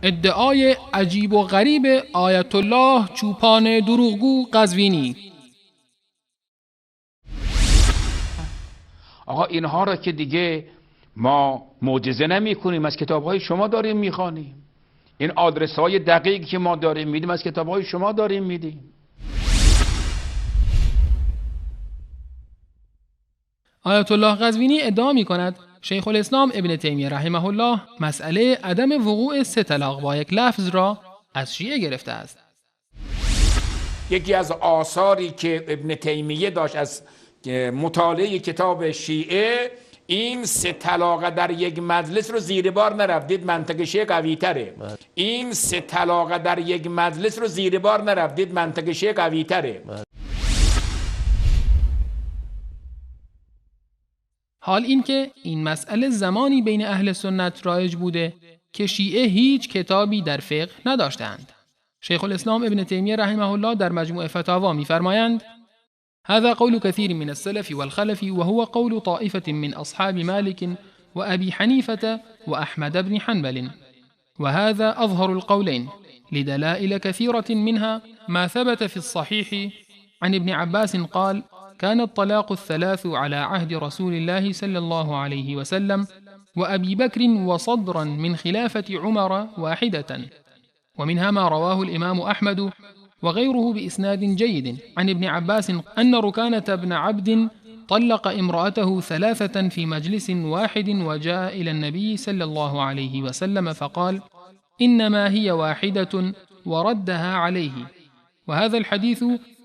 ادعای عجیب و غریب آیت الله چوپان دروغگو قزوینی. آقا اینها را که دیگه ما معجزه نمی کنیم، از کتاب‌های شما داریم میخوانیم. این آدرس‌های دقیقی که ما داریم میدیم از کتاب‌های شما داریم میدیم. آیت الله قزوینی ادعا می کند شیخ الاسلام ابن تیمیه رحمه الله مسئله عدم وقوع 3 طلاق با یک لفظ را از شیعه گرفته است. یکی از آثاری که ابن تیمیه داشت از مطالعه کتاب شیعه، این 3 طلاق در یک مجلس رو زیر بار نرفتید، منطق شیعه قوی تره. این 3 طلاق در یک مجلس رو زیر بار نرفتید، منطق شیعه قوی تره. حال این که این مسئله زمانی بین اهل سنت رایج بوده که شیعه هیچ کتابی در فقه نداشتند. شیخ الاسلام ابن تیمیه رحمه الله در مجموع فتاوا می‌فرمایند: هذا قول كثير من السلف والخلف وهو قول طائفة من أصحاب مالك وأبي حنيفة وأحمد بن حنبل، وهذا أظهر القولين لدلائل كثيرة منها ما ثبت في الصحيح عن ابن عباس قال: كان الطلاق 3 على عهد رسول الله صلى الله عليه وسلم وأبي بكر وصدرا من خلافة عمر 1، ومنها ما رواه الإمام أحمد وغيره بإسناد جيد عن ابن عباس أن ركانة بن عبد طلق امرأته 3 في مجلس واحد وجاء إلى النبي صلى الله عليه وسلم فقال: إنما هي 1 وردها عليه، وهذا الحديث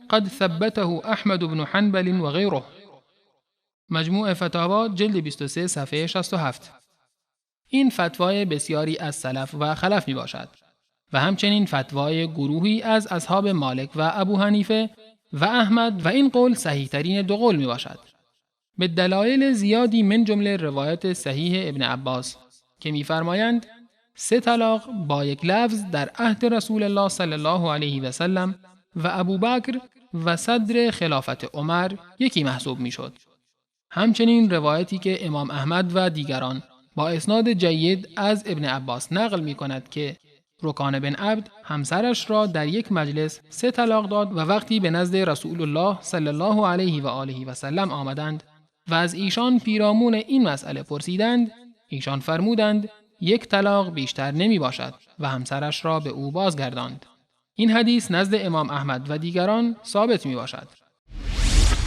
قد ثبته احمد بن حنبل و غیره. مجموع فتاوا جلد 23 صفحه 67. این فتوای بسیاری از سلف و خلف می باشد و همچنین فتوای گروهی از اصحاب مالک و ابو حنیفه و احمد، و این قول صحیح ترین 2 قول می باشد. به دلایل زیادی من جمله روایت صحیح ابن عباس که می فرمایند 3 طلاق با یک لفظ در عهد رسول الله صلی الله علیه و سلم و ابوبکر و صدر خلافت عمر یکی محسوب می شد. همچنین روایتی که امام احمد و دیگران با اسناد جید از ابن عباس نقل می کند که رکان بن عبد همسرش را در یک مجلس 3 طلاق داد و وقتی به نزد رسول الله صلی الله علیه و آله و سلم آمدند و از ایشان پیرامون این مسئله پرسیدند، ایشان فرمودند 1 طلاق بیشتر نمی باشد و همسرش را به او بازگرداند. این حدیث نزد امام احمد و دیگران ثابت می باشد.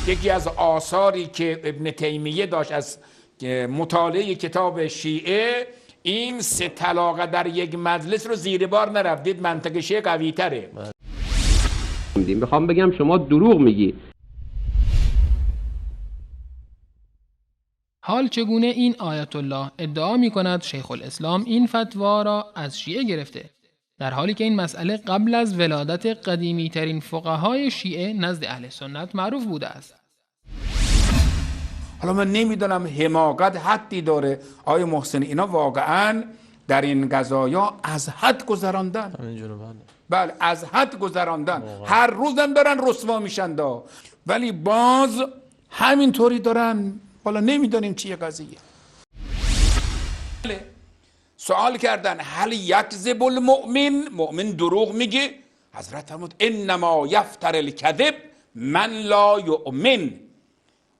یکی از آثاری که ابن تیمیه داشت از مطالعه کتاب شیعه، این 3 طلاق در یک مجلس رو زیر بار نرفتید، منطق شیعه قوی تره. میخوام بگم شما دروغ میگی. حال چگونه این آیت الله ادعا می کند شیخ الاسلام این فتوا را از شیعه گرفته، در حالی که این مسئله قبل از ولادت قدیمی ترین فقهای شیعه نزد اهل سنت معروف بوده است؟ حالا من نمیدونم حماقت حدی داره آقای محسن، اینا واقعا در این قضایا از حد گذراندن. بله از حد گذراندن، هر روزم دارن رسوا میشن ولی باز همینطوری دارن. حالا نمیدونیم چیه قضیه. سوال کردن هل یکذب المؤمن، مؤمن دروغ میگه؟ حضرت فرمود انما یفتر الکذب من لا یؤمن،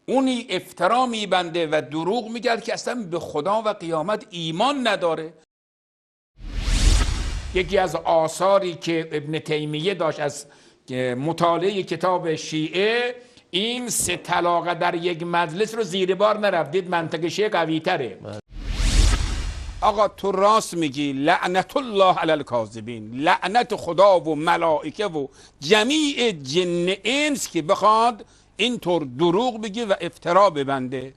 اونی افترا میبنده و دروغ میگه که اصلا به خدا و قیامت ایمان نداره. یکی از آثاری که ابن تیمیه داشت از مطالعه کتاب شیعه، این 3 طلاق در یک مجلس رو زیر بار نرفتید، منطق شیعه قوی تره. آقا تو راست میگی، لعنت الله علی الکاذبین، لعنت خدا و ملائکه و جمیع جن انس که بخواد اینطور دروغ بگه و افترا ببنده.